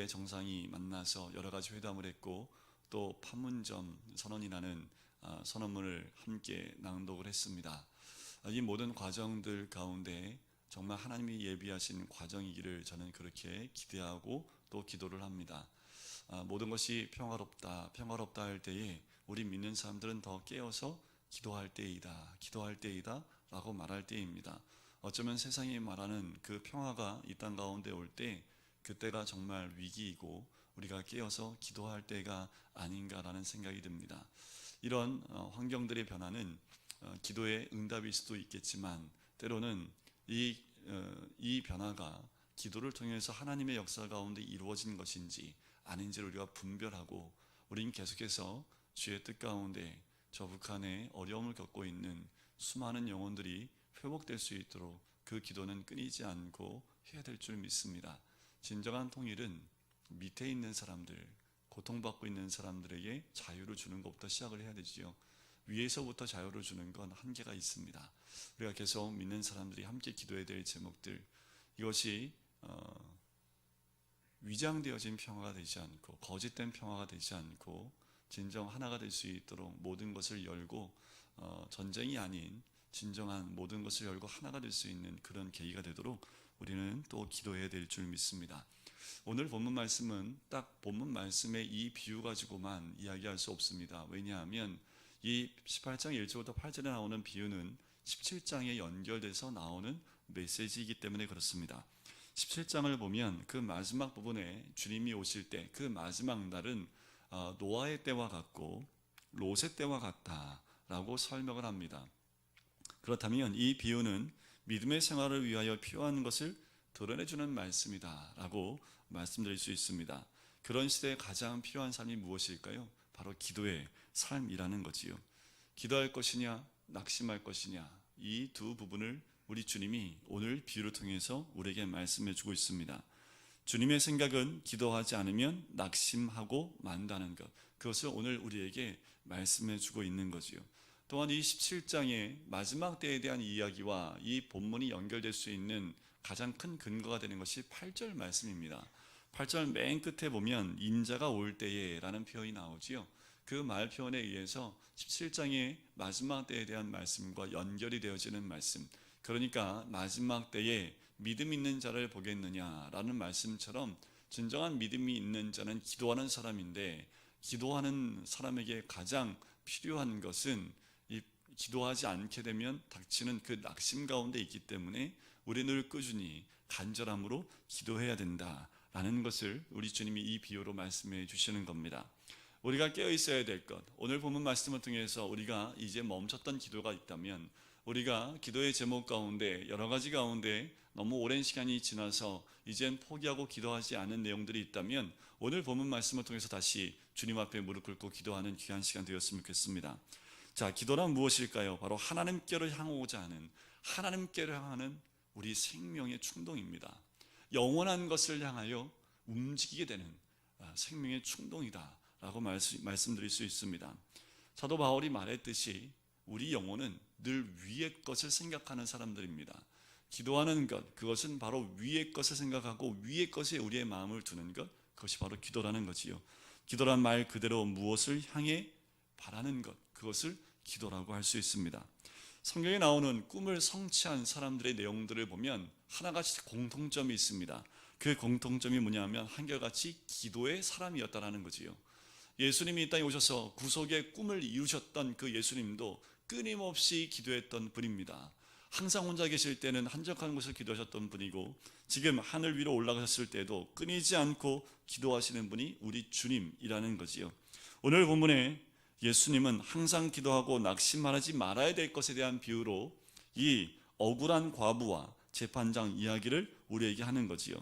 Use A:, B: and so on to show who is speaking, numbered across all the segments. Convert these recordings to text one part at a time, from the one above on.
A: 정상이 만나서 여러 가지 회담을 했고 또 판문점 선언이라는 선언문을 함께 낭독을 했습니다. 이 모든 과정들 가운데 정말 하나님이 예비하신 과정이기를 저는 그렇게 기대하고 또 기도를 합니다. 모든 것이 평화롭다 할 때에 우리 믿는 사람들은 더 깨어서 기도할 때이다 라고 말할 때입니다. 어쩌면 세상이 말하는 그 평화가 이 땅 가운데 올 때 그때가 정말 위기이고 우리가 깨어서 기도할 때가 아닌가라는 생각이 듭니다. 이런 환경들의 변화는 기도의 응답일 수도 있겠지만 때로는 이 변화가 기도를 통해서 하나님의 역사 가운데 이루어진 것인지 아닌지를 우리가 분별하고 우린 계속해서 주의 뜻 가운데 저 북한에 어려움을 겪고 있는 수많은 영혼들이 회복될 수 있도록 그 기도는 끊이지 않고 해야 될 줄 믿습니다. 진정한 통일은 밑에 있는 사람들, 고통받고 있는 사람들에게 자유를 주는 것부터 시작을 해야 되지요. 위에서부터 자유를 주는 건 한계가 있습니다. 우리가 계속 믿는 사람들이 함께 기도해야 될 제목들, 이것이 위장되어진 평화가 되지 않고 거짓된 평화가 되지 않고 진정 하나가 될 수 있도록 모든 것을 열고 전쟁이 아닌 진정한 모든 것을 열고 하나가 될 수 있는 그런 계기가 되도록 우리는 또 기도해야 될 줄 믿습니다. 오늘 본문 말씀은 딱 본문 말씀의 이 비유 가지고만 이야기할 수 없습니다. 왜냐하면 이 18장 1절부터 8절에 나오는 비유는 17장에 연결돼서 나오는 메시지이기 때문에 그렇습니다. 17장을 보면 그 마지막 부분에 주님이 오실 때 그 마지막 날은 노아의 때와 같고 롯의 때와 같다라고 설명을 합니다. 그렇다면 이 비유는 믿음의 생활을 위하여 필요한 것을 드러내주는 말씀이다 라고 말씀드릴 수 있습니다. 그런 시대에 가장 필요한 삶이 무엇일까요? 바로 기도의 삶이라는 거지요. 기도할 것이냐 낙심할 것이냐, 이 두 부분을 우리 주님이 오늘 비유를 통해서 우리에게 말씀해 주고 있습니다. 주님의 생각은 기도하지 않으면 낙심하고 만다는 것, 그것을 오늘 우리에게 말씀해 주고 있는 거지요. 또한 이 17장의 마지막 때에 대한 이야기와 이 본문이 연결될 수 있는 가장 큰 근거가 되는 것이 8절 말씀입니다. 8절 맨 끝에 보면 인자가 올 때에 라는 표현이 나오지요. 그 말 표현에 의해서 17장의 마지막 때에 대한 말씀과 연결이 되어지는 말씀, 그러니까 마지막 때에 믿음 있는 자를 보겠느냐라는 말씀처럼 진정한 믿음이 있는 자는 기도하는 사람인데, 기도하는 사람에게 가장 필요한 것은 기도하지 않게 되면 닥치는 그 낙심 가운데 있기 때문에 우리 늘 꾸준히 간절함으로 기도해야 된다라는 것을 우리 주님이 이 비유로 말씀해 주시는 겁니다. 우리가 깨어 있어야 될 것, 오늘 본문 말씀을 통해서 우리가 이제 멈췄던 기도가 있다면, 우리가 기도의 제목 가운데 여러 가지 가운데 너무 오랜 시간이 지나서 이젠 포기하고 기도하지 않은 내용들이 있다면 오늘 본문 말씀을 통해서 다시 주님 앞에 무릎 꿇고 기도하는 귀한 시간 되었으면 좋겠습니다. 자, 기도란 무엇일까요? 바로 하나님께로 향하고자 하는, 하나님께로 향하는 우리 생명의 충동입니다. 영원한 것을 향하여 움직이게 되는 생명의 충동이다 라고 말씀드릴 수 있습니다. 사도 바울이 말했듯이 우리 영혼은 늘 위의 것을 생각하는 사람들입니다. 기도하는 것, 그것은 바로 위의 것을 생각하고 위의 것에 우리의 마음을 두는 것, 그것이 바로 기도라는 거지요. 기도란 말 그대로 무엇을 향해 바라는 것, 그것을 기도라고 할 수 있습니다. 성경에 나오는 꿈을 성취한 사람들의 내용들을 보면 하나같이 공통점이 있습니다. 그 공통점이 뭐냐면 한결같이 기도의 사람이었다라는 거지요. 예수님이 이 땅에 오셔서 구속의 꿈을 이루셨던 그 예수님도 끊임없이 기도했던 분입니다. 항상 혼자 계실 때는 한적한 곳을 기도하셨던 분이고, 지금 하늘 위로 올라가셨을 때도 끊이지 않고 기도하시는 분이 우리 주님이라는 거지요. 오늘 본문에 예수님은 항상 기도하고 낙심하지 말아야 될 것에 대한 비유로 이 억울한 과부와 재판장 이야기를 우리에게 하는 거지요.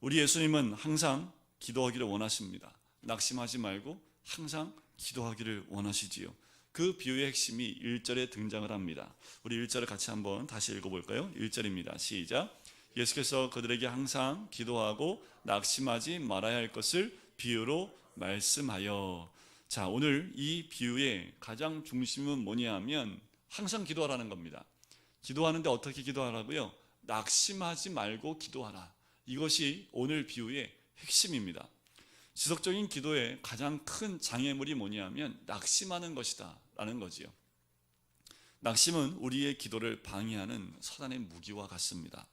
A: 우리 예수님은 항상 기도하기를 원하십니다. 낙심하지 말고 항상 기도하기를 원하시지요. 그 비유의 핵심이 1절에 등장을 합니다. 우리 1절을 같이 한번 다시 읽어볼까요? 1절입니다. 시작. 예수께서 그들에게 항상 기도하고 낙심하지 말아야 할 것을 비유로 말씀하여. 자, 오늘 이 비유의 가장 중심은 뭐냐 하면 항상 기도하라는 겁니다. 기도하는데 어떻게 기도하라고요? 낙심하지 말고 기도하라. 이것이 오늘 비유의 핵심입니다. 지속적인 기도의 가장 큰 장애물이 뭐냐면 낙심하는 것이다 라는 거지요. 낙심은 우리의 기도를 방해하는 사단의 무기와 같습니다.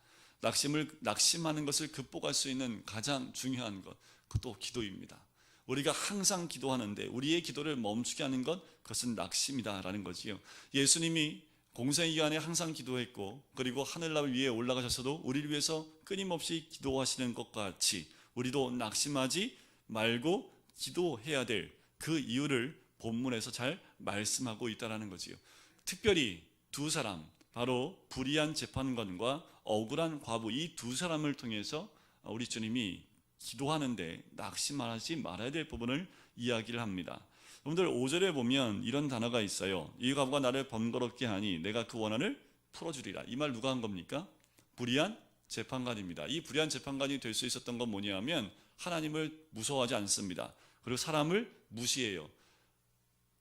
A: 낙심하는 것을 극복할 수 있는 가장 중요한 것, 그것도 기도입니다. 우리가 항상 기도하는데 우리의 기도를 멈추게 하는 것, 그것은 낙심이다라는 거지요. 예수님이 공생기간에 항상 기도했고, 그리고 하늘나라 위에 올라가셔서도 우리를 위해서 끊임없이 기도하시는 것과 같이 우리도 낙심하지 말고 기도해야 될 그 이유를 본문에서 잘 말씀하고 있다는 거지요. 특별히 두 사람, 바로 불의한 재판관과 억울한 과부, 이 두 사람을 통해서 우리 주님이 기도하는데 낙심하지 말아야 될 부분을 이야기를 합니다. 여러분들 5절에 보면 이런 단어가 있어요. 이 과부가 나를 번거롭게 하니 내가 그 원한을 풀어주리라. 이 말 누가 한 겁니까? 불의한 재판관입니다. 이 불의한 재판관이 될 수 있었던 건 뭐냐면 하나님을 무서워하지 않습니다. 그리고 사람을 무시해요.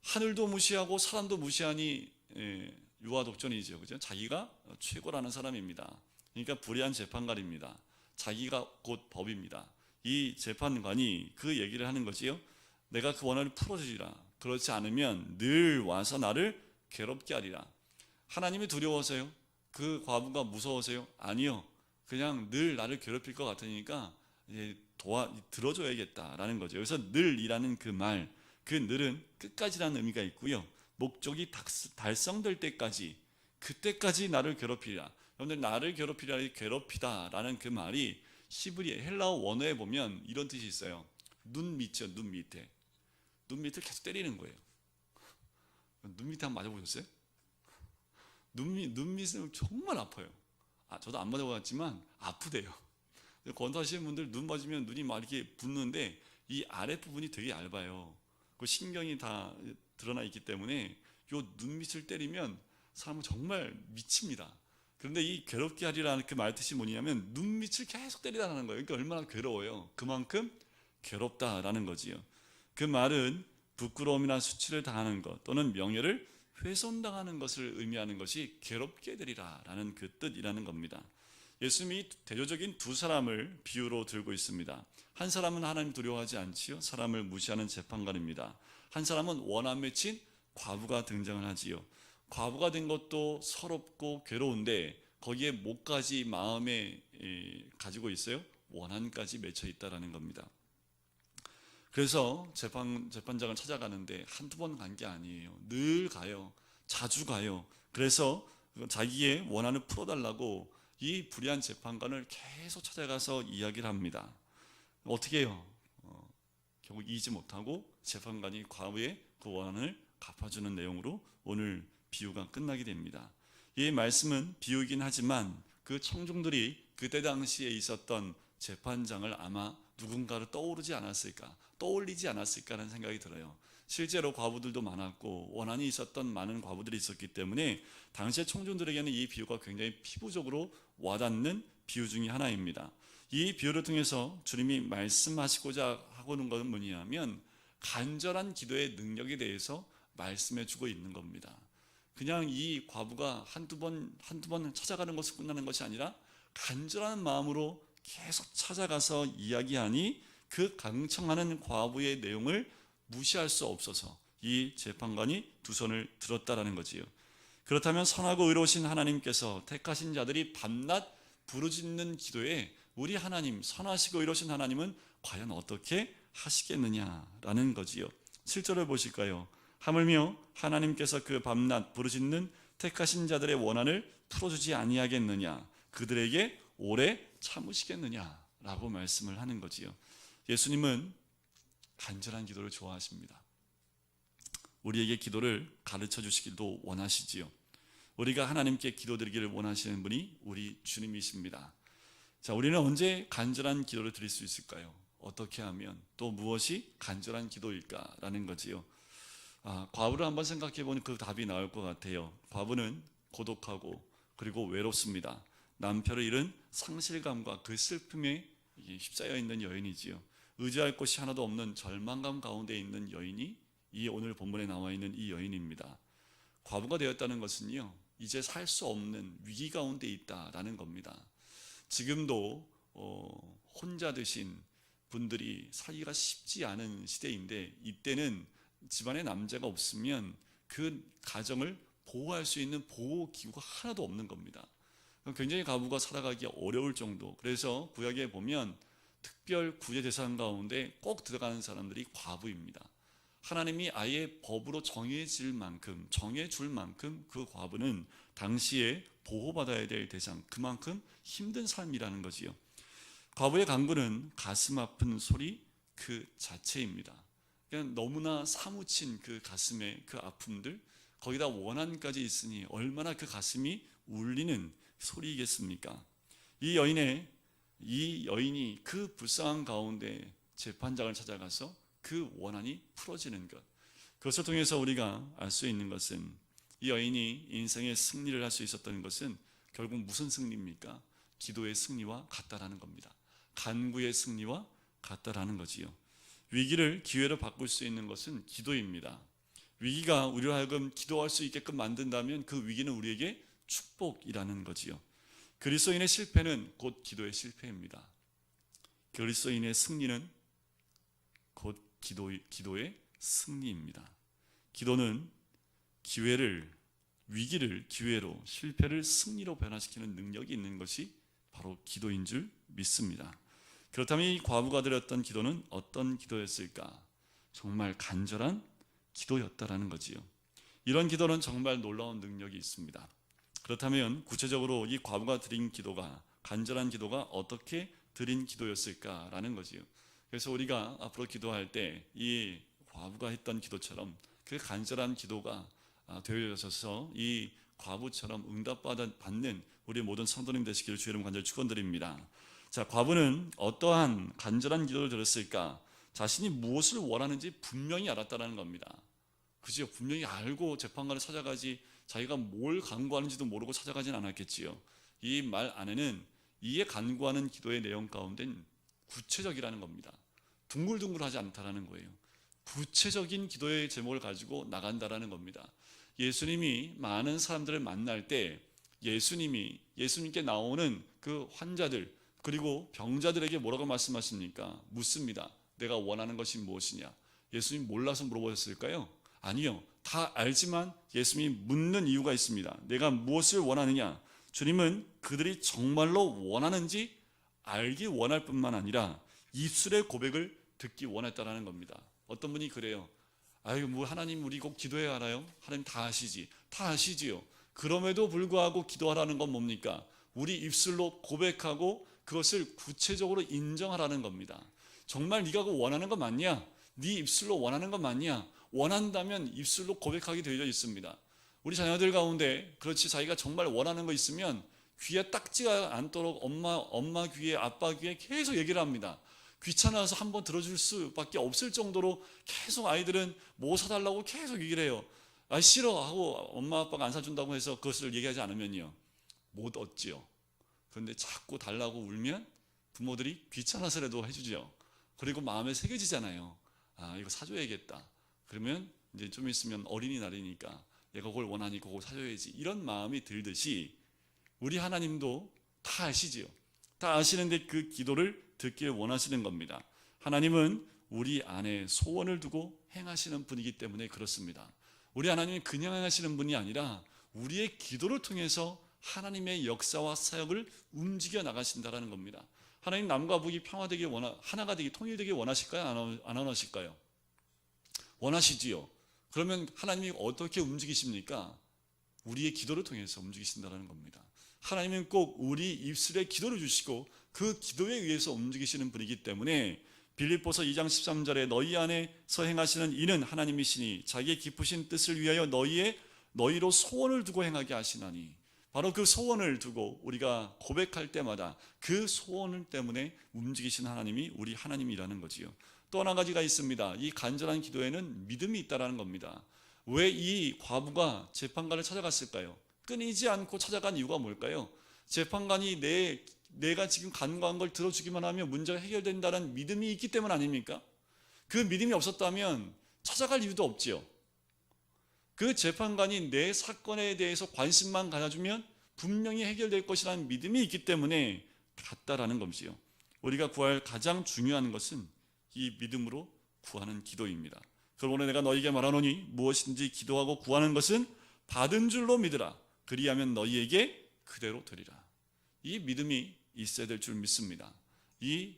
A: 하늘도 무시하고 사람도 무시하니 유아독존이죠. 그죠? 자기가 최고라는 사람입니다. 그러니까 불의한 재판관입니다. 자기가 곧 법입니다. 이 재판관이 그 얘기를 하는 거지요. 내가 그 원한을 풀어주리라. 그렇지 않으면 늘 와서 나를 괴롭게 하리라. 하나님이 두려워서요? 그 과부가 무서워서요? 아니요. 그냥 늘 나를 괴롭힐 것 같으니까 들어줘야겠다라는 거죠. 그래서 늘이라는 그 말, 그 늘은 끝까지라는 의미가 있고요. 목적이 달성될 때까지, 그때까지 나를 괴롭히라. 여러분들 나를 괴롭히다라는 그 말이 히브리 헬라어 원어에 보면 이런 뜻이 있어요. 눈 밑이요, 눈 밑에. 눈 밑을 계속 때리는 거예요. 눈 밑에 한번 맞아보셨어요? 눈 밑은 정말 아파요. 저도 안 맞아봤지만 아프대요. 권투하시는 분들 눈 맞으면 눈이 막 이렇게 붓는데 이 아랫부분이 되게 얇아요. 그 신경이 다 드러나 있기 때문에 요 눈 밑을 때리면 사람은 정말 미칩니다. 그런데 이 괴롭게 하리라는 그 말 뜻이 뭐냐면 눈 밑을 계속 때리라는 거예요. 그러니까 얼마나 괴로워요. 그만큼 괴롭다라는 거지요. 그 말은 부끄러움이나 수치를 당하는 것 또는 명예를 훼손당하는 것을 의미하는 것이 괴롭게 되리라라는 그 뜻이라는 겁니다. 예수님이 대조적인 두 사람을 비유로 들고 있습니다. 한 사람은 하나님 두려워하지 않지요. 사람을 무시하는 재판관입니다. 한 사람은 원한 맺힌 과부가 등장을 하지요. 과부가 된 것도 서럽고 괴로운데 거기에 뭐까지 마음에 가지고 있어요? 원한까지 맺혀 있다라는 겁니다. 그래서 재판장을 찾아가는데 한두 번 간 게 아니에요. 늘 가요. 자주 가요. 그래서 자기의 원한을 풀어달라고 이 불의한 재판관을 계속 찾아가서 이야기를 합니다. 어떻게 해요? 결국 이기지 못하고 재판관이 과부의 그 원한을 갚아주는 내용으로 오늘 비유가 끝나게 됩니다. 이 말씀은 비유이긴 하지만 그 청중들이 그때 당시에 있었던 재판장을 아마 누군가를 떠올리지 않았을까라는 생각이 들어요. 실제로 과부들도 많았고 원한이 있었던 많은 과부들이 있었기 때문에 당시의 청중들에게는 이 비유가 굉장히 피부적으로 와닿는 비유 중에 하나입니다. 이 비유를 통해서 주님이 말씀하시고자 하고는 것은 뭐냐면 간절한 기도의 능력에 대해서 말씀해 주고 있는 겁니다. 그냥 이 과부가 한두 번 찾아가는 것으로 끝나는 것이 아니라 간절한 마음으로 계속 찾아가서 이야기하니 그 강청하는 과부의 내용을 무시할 수 없어서 이 재판관이 두 손을 들었다라는 거지요. 그렇다면 선하고 의로우신 하나님께서 택하신 자들이 밤낮 부르짖는 기도에 우리 하나님, 선하시고 의로우신 하나님은 과연 어떻게 하시겠느냐라는 거지요. 7절을 보실까요? 하물며 하나님께서 그 밤낮 부르짖는 택하신 자들의 원한을 풀어주지 아니하겠느냐, 그들에게 오래 참으시겠느냐라고 말씀을 하는 거지요. 예수님은 간절한 기도를 좋아하십니다. 우리에게 기도를 가르쳐 주시기도 원하시지요. 우리가 하나님께 기도드리기를 원하시는 분이 우리 주님이십니다. 자, 우리는 언제 간절한 기도를 드릴 수 있을까요? 어떻게 하면, 또 무엇이 간절한 기도일까라는 거지요. 과부를 한번 생각해 보니 그 답이 나올 것 같아요. 과부는 고독하고 그리고 외롭습니다. 남편을 잃은 상실감과 그 슬픔에 휩싸여 있는 여인이지요. 의지할 곳이 하나도 없는 절망감 가운데 있는 여인이 이 오늘 본문에 나와 있는 이 여인입니다. 과부가 되었다는 것은요, 이제 살 수 없는 위기 가운데 있다라는 겁니다. 지금도 혼자 되신 분들이 살기가 쉽지 않은 시대인데, 이때는 집안에 남자가 없으면 그 가정을 보호할 수 있는 보호기구가 하나도 없는 겁니다. 굉장히 과부가 살아가기 어려울 정도. 그래서 구약에 보면 특별 구제 대상 가운데 꼭 들어가는 사람들이 과부입니다. 하나님이 아예 법으로 정해줄 만큼 그 과부는 당시에 보호받아야 될 대상, 그만큼 힘든 삶이라는 거지요. 과부의 간구는 가슴 아픈 소리 그 자체입니다. 그냥 너무나 사무친 그 가슴의 그 아픔들, 거기다 원한까지 있으니 얼마나 그 가슴이 울리는 소리이겠습니까? 이 여인이 그 불쌍한 가운데 재판장을 찾아가서 그 원한이 풀어지는 것, 그것을 통해서 우리가 알 수 있는 것은 이 여인이 인생의 승리를 할 수 있었던 것은 결국 무슨 승리입니까? 기도의 승리와 같다라는 겁니다. 간구의 승리와 같다라는 거지요. 위기를 기회로 바꿀 수 있는 것은 기도입니다. 위기가 우리로 하여금 기도할 수 있게끔 만든다면 그 위기는 우리에게 축복이라는 거지요. 그리스도인의 실패는 곧 기도의 실패입니다. 그리스도인의 승리는 곧 기도의 승리입니다. 기도는 위기를 기회로, 실패를 승리로 변화시키는 능력이 있는 것이 바로 기도인 줄 믿습니다. 그렇다면 이 과부가 드렸던 기도는 어떤 기도였을까? 정말 간절한 기도였다라는 거지요. 이런 기도는 정말 놀라운 능력이 있습니다. 그렇다면 구체적으로 이 과부가 드린 기도가, 간절한 기도가 어떻게 드린 기도였을까라는 거지요. 그래서 우리가 앞으로 기도할 때 이 과부가 했던 기도처럼 그 간절한 기도가 되어져서 이 과부처럼 응답받는 우리 모든 성도님 되시기를 주의 이름 간절히 축원드립니다. 자, 과부는 어떠한 간절한 기도를 드렸을까? 자신이 무엇을 원하는지 분명히 알았다는 겁니다. 그죠? 분명히 알고 재판관을 찾아가지, 자기가 뭘 간구하는지도 모르고 찾아가진 않았겠지요. 이 말 안에는 이에 간구하는 기도의 내용 가운데는 구체적이라는 겁니다. 둥글둥글하지 않다라는 거예요. 구체적인 기도의 제목을 가지고 나간다라는 겁니다. 예수님이 많은 사람들을 만날 때 예수님께 나오는 그 환자들 그리고 병자들에게 뭐라고 말씀하십니까? 묻습니다. 내가 원하는 것이 무엇이냐? 예수님 몰라서 물어보셨을까요? 아니요. 다 알지만 예수님이 묻는 이유가 있습니다. 내가 무엇을 원하느냐? 주님은 그들이 정말로 원하는지 알기 원할 뿐만 아니라 입술의 고백을 듣기 원했다라는 겁니다. 어떤 분이 그래요. 아유, 뭐 하나님 우리 꼭 기도해야 하나요? 하나님 다 아시지. 다 아시지요. 그럼에도 불구하고 기도하라는 건 뭡니까? 우리 입술로 고백하고 그것을 구체적으로 인정하라는 겁니다. 정말 네가 그 원하는 거 맞냐? 네 입술로 원하는 거 맞냐? 원한다면 입술로 고백하게 되어 있습니다. 우리 자녀들 가운데 그렇지 자기가 정말 원하는 거 있으면 귀에 딱지가 않도록 엄마 귀에 아빠 귀에 계속 얘기를 합니다. 귀찮아서 한번 들어줄 수밖에 없을 정도로 계속 아이들은 뭐 사달라고 계속 얘기를 해요. 아 싫어 하고 엄마 아빠가 안 사준다고 해서 그것을 얘기하지 않으면요 못 얻지요. 그런데 자꾸 달라고 울면 부모들이 귀찮아서라도 해주죠. 그리고 마음에 새겨지잖아요. 아 이거 사줘야겠다. 그러면 이제 좀 있으면 어린이날이니까 얘가 그걸 원하니까 그걸 사줘야지. 이런 마음이 들듯이 우리 하나님도 다 아시지요. 다 아시는데 그 기도를 듣길 원하시는 겁니다. 하나님은 우리 안에 소원을 두고 행하시는 분이기 때문에 그렇습니다. 우리 하나님이 그냥 행하시는 분이 아니라 우리의 기도를 통해서 하나님의 역사와 사역을 움직여 나가신다라는 겁니다. 하나님 남과 북이 평화되게 하나가 되게 통일되게 원하실까요? 안 원하실까요? 원하시지요. 그러면 하나님이 어떻게 움직이십니까? 우리의 기도를 통해서 움직이신다라는 겁니다. 하나님은 꼭 우리 입술에 기도를 주시고 그 기도에 의해서 움직이시는 분이기 때문에 빌립보서 2장 13절에 너희 안에서 행하시는 이는 하나님이시니 자기의 기쁘신 뜻을 위하여 너희로 소원을 두고 행하게 하시나니, 바로 그 소원을 두고 우리가 고백할 때마다 그 소원 때문에 움직이신 하나님이 우리 하나님이라는 거지요. 또 하나 가지가 있습니다. 이 간절한 기도에는 믿음이 있다라는 겁니다. 왜 이 과부가 재판관을 찾아갔을까요? 끊이지 않고 찾아간 이유가 뭘까요? 재판관이 내가 지금 간과한 걸 들어주기만 하면 문제가 해결된다는 믿음이 있기 때문 아닙니까? 그 믿음이 없었다면 찾아갈 이유도 없지요. 그 재판관이 내 사건에 대해서 관심만 가져주면 분명히 해결될 것이라는 믿음이 있기 때문에 갔다라는 것이요. 우리가 구할 가장 중요한 것은 이 믿음으로 구하는 기도입니다. 그러므로 내가 너희에게 말하노니 무엇인지 기도하고 구하는 것은 받은 줄로 믿으라. 그리하면 너희에게 그대로 되리라. 이 믿음이 있어야 될 줄 믿습니다. 이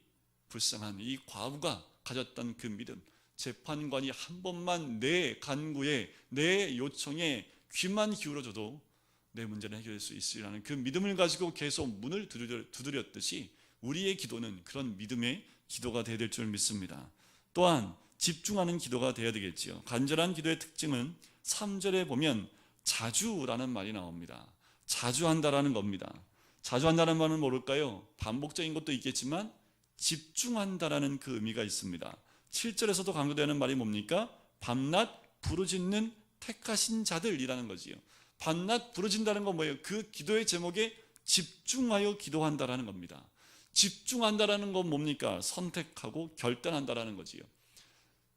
A: 불쌍한 이 과부가 가졌던 그 믿음, 재판관이 한 번만 내 간구에 내 요청에 귀만 기울여줘도 내 문제는 해결될 수 있으리라는 그 믿음을 가지고 계속 문을 두드렸듯이 우리의 기도는 그런 믿음의 기도가 되어야 될 줄 믿습니다. 또한 집중하는 기도가 되어야 되겠지요. 간절한 기도의 특징은 3절에 보면 자주라는 말이 나옵니다. 자주 한다라는 겁니다. 자주 한다는 말은 뭘까요? 반복적인 것도 있겠지만 집중한다라는 그 의미가 있습니다. 7절에서도 강조되는 말이 뭡니까? 밤낮 부르짖는 택하신 자들이라는 거지요. 밤낮 부르짖는다는 건 뭐예요? 그 기도의 제목에 집중하여 기도한다라는 겁니다. 집중한다라는 건 뭡니까? 선택하고 결단한다라는 거지요.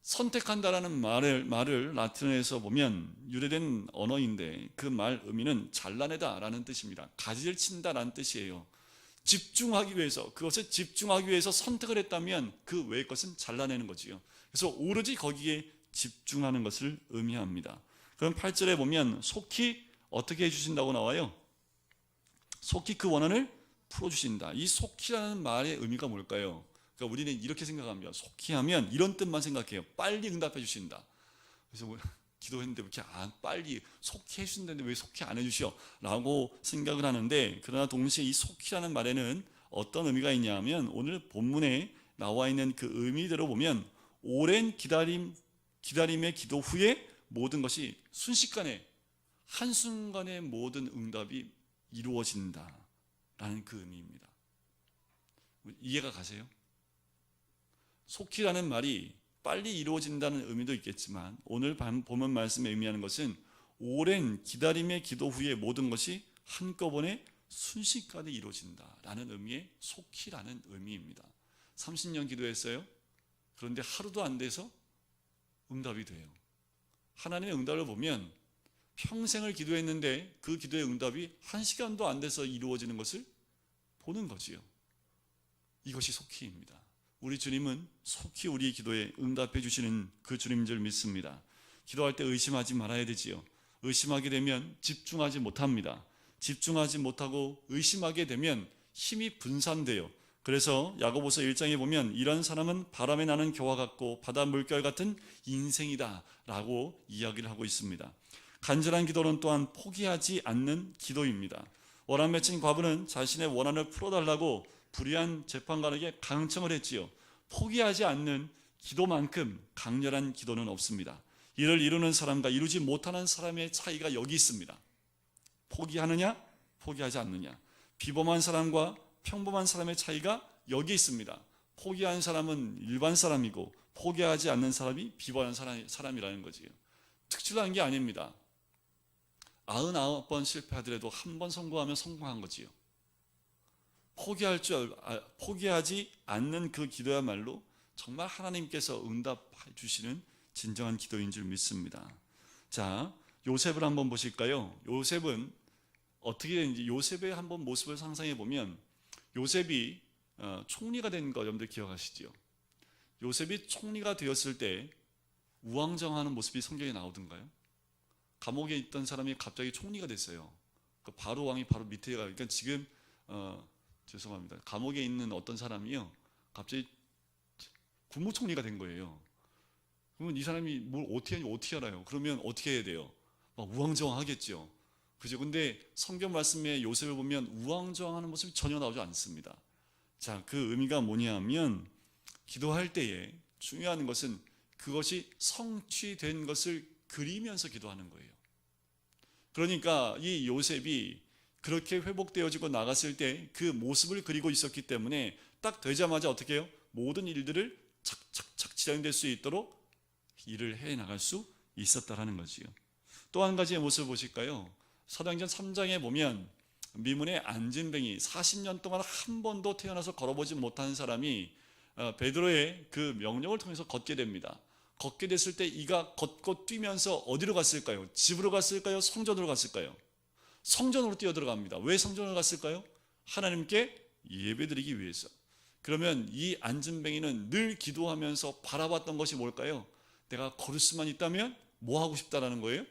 A: 선택한다라는 말을 라틴어에서 보면 유래된 언어인데 그 말 의미는 잘라내다라는 뜻입니다. 가지를 친다라는 뜻이에요. 집중하기 위해서, 그것에 집중하기 위해서 선택을 했다면 그 외의 것은 잘라내는 거지요. 그래서 오로지 거기에 집중하는 것을 의미합니다. 그럼 8절에 보면 속히 어떻게 해주신다고 나와요? 속히 그 원한을 풀어주신다. 이 속히라는 말의 의미가 뭘까요? 그러니까 우리는 이렇게 생각합니다. 속히 하면 이런 뜻만 생각해요. 빨리 응답해 주신다. 그래서 뭐 기도했는데 왜 이렇게 빨리 속히 해주신다는데 왜 속히 안 해주셔? 라고 생각을 하는데, 그러나 동시에 이 속히라는 말에는 어떤 의미가 있냐면 오늘 본문에 나와 있는 그 의미대로 보면 오랜 기다림의 기도 후에 모든 것이 순식간에 한순간에 모든 응답이 이루어진다라는 그 의미입니다. 이해가 가세요? 속히라는 말이 빨리 이루어진다는 의미도 있겠지만 오늘 본문 말씀에 의미하는 것은 오랜 기다림의 기도 후에 모든 것이 한꺼번에 순식간에 이루어진다라는 의미의 속히라는 의미입니다. 30년 기도했어요. 그런데 하루도 안 돼서 응답이 돼요. 하나님의 응답을 보면 평생을 기도했는데 그 기도의 응답이 1시간도 안 돼서 이루어지는 것을 보는 거지요. 이것이 속히입니다. 우리 주님은 속히 우리의 기도에 응답해 주시는 그 주님인 줄 믿습니다. 기도할 때 의심하지 말아야 되지요. 의심하게 되면 집중하지 못합니다. 집중하지 못하고 의심하게 되면 힘이 분산돼요. 그래서 야고보서 1장에 보면 이런 사람은 바람에 나는 겨와 같고 바다 물결 같은 인생이다 라고 이야기를 하고 있습니다. 간절한 기도는 또한 포기하지 않는 기도입니다. 원한 맺힌 과부는 자신의 원한을 풀어달라고 불의한 재판관에게 강청을 했지요. 포기하지 않는 기도만큼 강렬한 기도는 없습니다. 이를 이루는 사람과 이루지 못하는 사람의 차이가 여기 있습니다. 포기하느냐, 포기하지 않느냐. 비범한 사람과 평범한 사람의 차이가 여기 있습니다. 포기한 사람은 일반 사람이고 포기하지 않는 사람이 비범한 사람이라는 거지요. 특출난 게 아닙니다. 99번 실패하더라도 한 번 성공하면 성공한 거지요. 포기하지 않는 그 기도야말로 정말 하나님께서 응답해 주시는 진정한 기도인 줄 믿습니다. 자, 요셉을 한번 보실까요? 요셉은 어떻게 되는지 요셉의 한번 모습을 상상해 보면 요셉이 총리가 된 거 여러분들 기억하시죠? 요셉이 총리가 되었을 때 우왕좌왕하는 모습이 성경에 나오던가요? 감옥에 있던 사람이 갑자기 총리가 됐어요. 그 바로 왕이 바로 밑에 가. 그러니까 지금 죄송합니다. 감옥에 있는 어떤 사람이요, 갑자기 국무총리가 된 거예요. 그러면 이 사람이 뭘 어떻게 알아요? 그러면 어떻게 해야 돼요? 막 우왕좌왕하겠죠. 그죠? 근데 성경 말씀에 요셉을 보면 우왕좌왕하는 모습이 전혀 나오지 않습니다. 자, 그 의미가 뭐냐면 기도할 때에 중요한 것은 그것이 성취된 것을 그리면서 기도하는 거예요. 그러니까 이 요셉이 그렇게 회복되어지고 나갔을 때 그 모습을 그리고 있었기 때문에 딱 되자마자 어떻게 해요? 모든 일들을 착착착 진행될 수 있도록 일을 해 나갈 수 있었다라는 거지요. 또 한 가지의 모습을 보실까요? 사도행전 3장에 보면 미문의 안진뱅이 40년 동안 한 번도 태어나서 걸어보지 못한 사람이 베드로의 그 명령을 통해서 걷게 됩니다. 걷게 됐을 때 이가 걷고 뛰면서 어디로 갔을까요? 집으로 갔을까요? 성전으로 갔을까요? 성전으로 뛰어들어갑니다. 왜 성전으로 갔을까요? 하나님께 예배드리기 위해서. 그러면 이 안진뱅이는 늘 기도하면서 바라봤던 것이 뭘까요? 내가 걸을 수만 있다면 뭐 하고 싶다라는 거예요?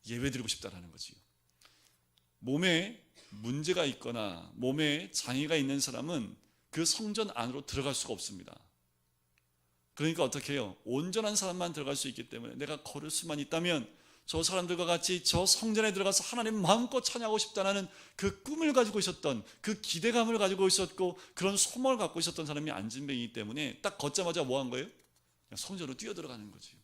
A: 예배드리고 싶다라는 거지요. 몸에 문제가 있거나 몸에 장애가 있는 사람은 그 성전 안으로 들어갈 수가 없습니다. 그러니까 어떻게 해요? 온전한 사람만 들어갈 수 있기 때문에 내가 걸을 수만 있다면 저 사람들과 같이 저 성전에 들어가서 하나님 마음껏 찬양하고 싶다는 그 꿈을 가지고 있었던, 그 기대감을 가지고 있었고 그런 소망을 갖고 있었던 사람이 안진뱅이기 때문에 딱 걷자마자 뭐 한 거예요? 그냥 성전으로 뛰어들어가는 거지.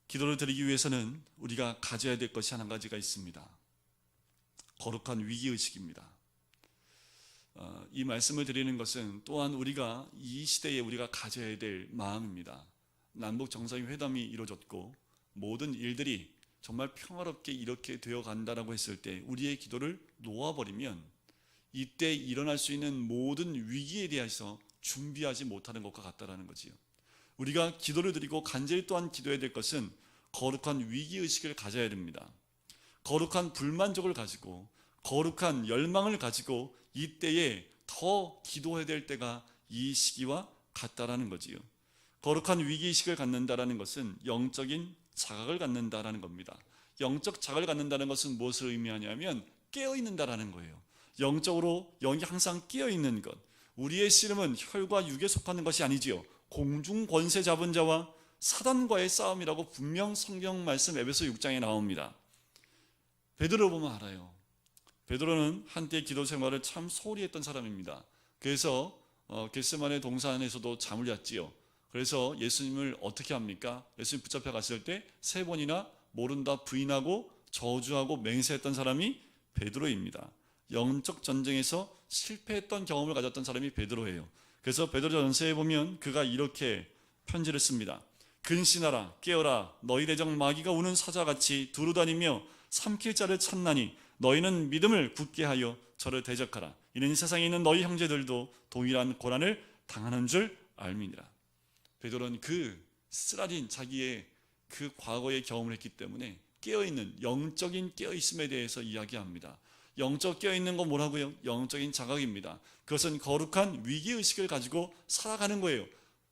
A: 기도를 드리기 위해서는 우리가 가져야 될 것이 한 가지가 있습니다. 거룩한 위기의식입니다. 이 말씀을 드리는 것은 또한 우리가 이 시대에 우리가 가져야 될 마음입니다. 남북 정상회담이 이루어졌고 모든 일들이 정말 평화롭게 이렇게 되어 간다라고 했을 때 우리의 기도를 놓아버리면 이때 일어날 수 있는 모든 위기에 대해서 준비하지 못하는 것과 같다라는 거지요. 우리가 기도를 드리고 간절히 또한 기도해야 될 것은 거룩한 위기의식을 가져야 됩니다. 거룩한 불만족을 가지고 거룩한 열망을 가지고 이때에 더 기도해야 될 때가 이 시기와 같다라는 거지요. 거룩한 위기의식을 갖는다라는 것은 영적인 자각을 갖는다라는 겁니다. 영적 자각을 갖는다는 것은 무엇을 의미하냐면 깨어있는다라는 거예요. 영적으로 영이 항상 깨어있는 것. 우리의 씨름은 혈과 육에 속하는 것이 아니지요. 공중 권세 잡은 자와 사단과의 싸움이라고 분명 성경 말씀 에베소 6장에 나옵니다. 베드로 보면 알아요. 베드로는 한때 기도 생활을 참 소홀히 했던 사람입니다. 그래서 겟세마네 동산에서도 잠을 잤지요. 그래서 예수님을 어떻게 합니까? 예수님 붙잡혀 갔을 때 3번이나 모른다 부인하고 저주하고 맹세했던 사람이 베드로입니다. 영적 전쟁에서 실패했던 경험을 가졌던 사람이 베드로예요. 그래서 베드로전서에 보면 그가 이렇게 편지를 씁니다. 근신하라 깨어라 너희 대적 마귀가 우는 사자같이 두루다니며 삼킬 자를 찾나니 너희는 믿음을 굳게 하여 저를 대적하라. 이는 세상에 있는 너희 형제들도 동일한 고난을 당하는 줄 알미니라. 베드로는 그 쓰라린 자기의 그 과거의 경험을 했기 때문에 깨어있는 영적인 깨어있음에 대해서 이야기합니다. 영적 깨어있는 건 뭐라고요? 영적인 자각입니다. 그것은 거룩한 위기의식을 가지고 살아가는 거예요.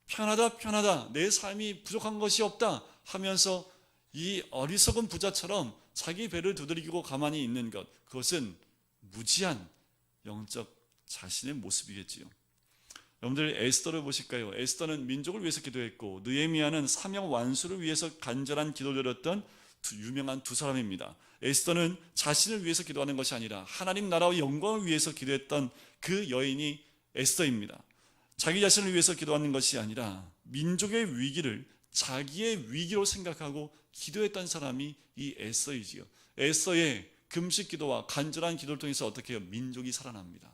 A: 편하다 내 삶이 부족한 것이 없다 하면서 이 어리석은 부자처럼 자기 배를 두드리고 가만히 있는 것, 그것은 무지한 영적 자신의 모습이겠지요. 여러분들 에스더를 보실까요? 에스더는 민족을 위해서 기도했고 느헤미야는 사명 완수를 위해서 간절한 기도를 드렸던 유명한 두 사람입니다. 에스더는 자신을 위해서 기도하는 것이 아니라 하나님 나라의 영광을 위해서 기도했던 그 여인이 에스더입니다. 자기 자신을 위해서 기도하는 것이 아니라 민족의 위기를 자기의 위기로 생각하고 기도했던 사람이 이 에스더이지요. 에스더의 금식 기도와 간절한 기도를 통해서 어떻게 해요? 민족이 살아납니다.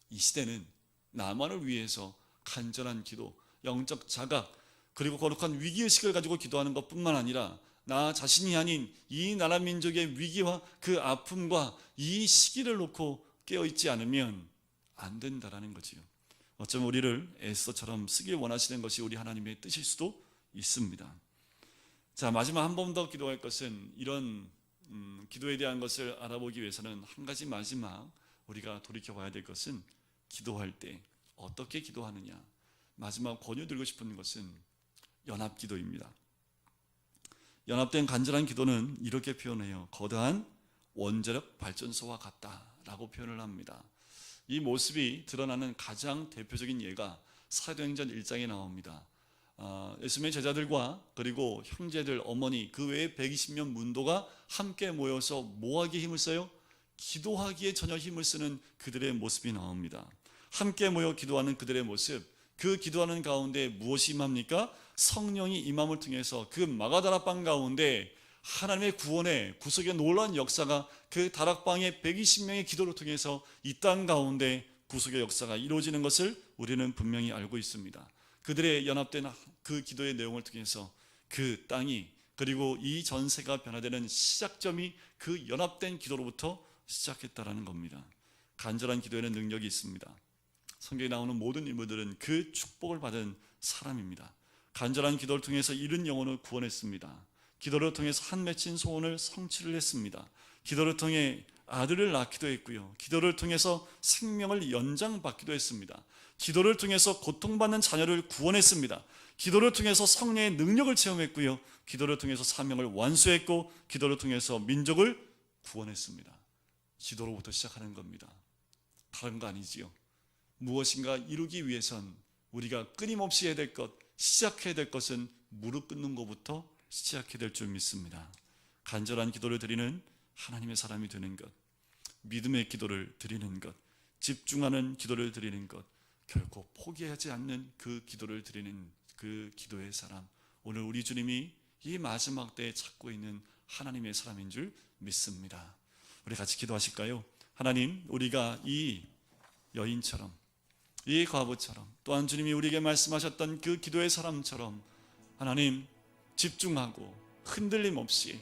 A: 이 시대는 나만을 위해서 간절한 기도, 영적 자각, 그리고 거룩한 위기의식을 가지고 기도하는 것뿐만 아니라 나 자신이 아닌 이 나라 민족의 위기와 그 아픔과 이 시기를 놓고 깨어있지 않으면 안 된다라는 거지요. 어쩌면 우리를 에스더처럼 쓰길 원하시는 것이 우리 하나님의 뜻일 수도 있습니다. 자, 마지막 한 번 더 기도할 것은 이런 기도에 대한 것을 알아보기 위해서는 한 가지 마지막 우리가 돌이켜봐야 될 것은 기도할 때 어떻게 기도하느냐. 마지막 권유드리고 싶은 것은 연합기도입니다. 연합된 간절한 기도는 이렇게 표현해요. 거대한 원자력 발전소와 같다라고 표현을 합니다. 이 모습이 드러나는 가장 대표적인 예가 사도행전 1장에 나옵니다. 예수님의 제자들과 그리고 형제들, 어머니, 그 외에 120명 문도가 함께 모여서 뭐하기에 힘을 써요? 기도하기에 전혀 힘을 쓰는 그들의 모습이 나옵니다. 함께 모여 기도하는 그들의 모습, 그 기도하는 가운데 무엇이 임합니까? 성령이 임함을 통해서 그 마가다락방 가운데 하나님의 구원의 구속의 놀라운 역사가 그 다락방의 120명의 기도를 통해서 이 땅 가운데 구속의 역사가 이루어지는 것을 우리는 분명히 알고 있습니다. 그들의 연합된 그 기도의 내용을 통해서 그 땅이 그리고 이 전세가 변화되는 시작점이 그 연합된 기도로부터 시작했다라는 겁니다. 간절한 기도에는 능력이 있습니다. 성경에 나오는 모든 인물들은 그 축복을 받은 사람입니다. 간절한 기도를 통해서 잃은 영혼을 구원했습니다. 기도를 통해서 한 맺힌 소원을 성취를 했습니다. 기도를 통해 아들을 낳기도 했고요. 기도를 통해서 생명을 연장받기도 했습니다. 기도를 통해서 고통받는 자녀를 구원했습니다. 기도를 통해서 성령의 능력을 체험했고요. 기도를 통해서 사명을 완수했고, 기도를 통해서 민족을 구원했습니다. 기도로부터 시작하는 겁니다. 다른 거 아니지요. 무엇인가 이루기 위해선 우리가 끊임없이 해야 될 것, 시작해야 될 것은 무릎 꿇는 것부터 시작해야 될 줄 믿습니다. 간절한 기도를 드리는 하나님의 사람이 되는 것, 믿음의 기도를 드리는 것, 집중하는 기도를 드리는 것, 결코 포기하지 않는 그 기도를 드리는 그 기도의 사람, 오늘 우리 주님이 이 마지막 때에 찾고 있는 하나님의 사람인 줄 믿습니다. 우리 같이 기도하실까요? 하나님, 우리가 이 여인처럼, 이 과부처럼, 또한 주님이 우리에게 말씀하셨던 그 기도의 사람처럼 하나님, 집중하고 흔들림 없이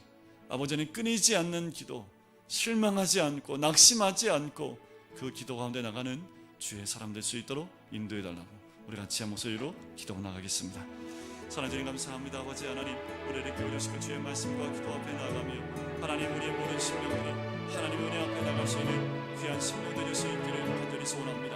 A: 아버지는 끊이지 않는 기도, 실망하지 않고 낙심하지 않고 그 기도 가운데 나가는 주의 사람 될 수 있도록 인도해 달라고 우리 같이 한 목소리로 기도 나가겠습니다. 사랑하는 주님 감사합니다. 아버지 하나님, 우리를 기울여주시고 주의 말씀과 기도 앞에 나아가며 하나님, 우리의 모든 심령들이 하나님의 은혜 앞에 나갈 수 있는 귀한 심령들 될 수 있기를 간절히 소원합니다.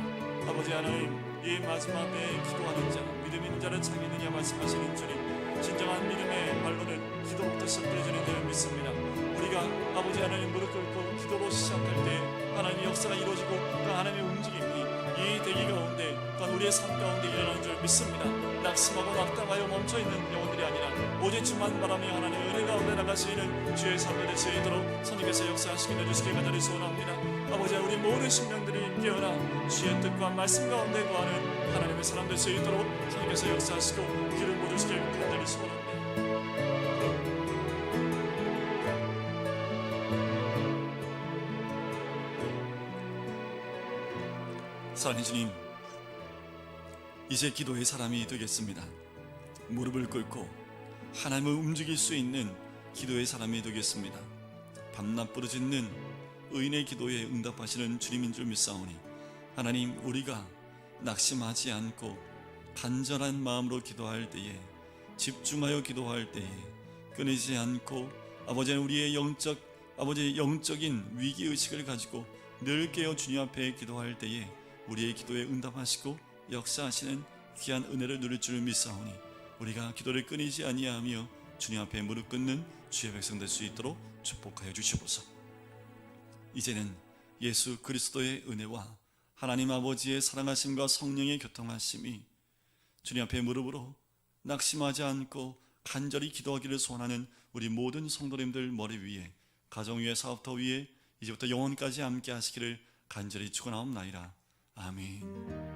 A: 아버지 하나님, 이 마지막 때에 기도하는 자, 믿음 있는 자를 찾느냐 말씀하시는 주님, 진정한 믿음의 말로는 기도부터 시작되어지는 줄 믿습니다. 우리가 아버지 하나님 무릎 꿇고 기도로 시작할 때 하나님의 역사가 이루어지고 또 하나님의 움직임이 이 대기 가운데 또한 우리의 삶 가운데 일어나는 줄 믿습니다. 낙심하고 낙담하여 멈춰있는 영혼들이 아니라 오직 주만 바라며 하나님의 은혜 가운데 나갈 수 있는 주의 삶이 될 수 있도록 성령께서 역사하시게 해주시기 간절히 소원합니다. 아버지, 우리 모든 심령들이 깨어나 주의 뜻과 말씀 가운데 거하는 하나님의 사람 될 수 있도록 성령께서 역사하시고 기름 부어주시길 간절히 소원합니다. 사랑하는 주님, 이제 기도의 사람이 되겠습니다. 무릎을 꿇고 하나님을 움직일 수 있는 기도의 사람이 되겠습니다. 밤낮 부르짖는 의인의 기도에 응답하시는 주님인 줄 믿사오니 하나님, 우리가 낙심하지 않고 간절한 마음으로 기도할 때에, 집중하여 기도할 때에 끊이지 않고 아버지는 우리의 영적인 위기의식을 가지고 늘 깨어 주님 앞에 기도할 때에 우리의 기도에 응답하시고 역사하시는 귀한 은혜를 누릴 줄 믿사오니 우리가 기도를 끊이지 아니하며 주님 앞에 무릎 꿇는 주의 백성 될 수 있도록 축복하여 주시옵소서. 이제는 예수 그리스도의 은혜와 하나님 아버지의 사랑하심과 성령의 교통하심이 주님 앞에 무릎으로 낙심하지 않고 간절히 기도하기를 소원하는 우리 모든 성도님들 머리 위에, 가정 위에, 사업터 위에 이제부터 영원까지 함께 하시기를 간절히 축원하옵나이다. 아멘.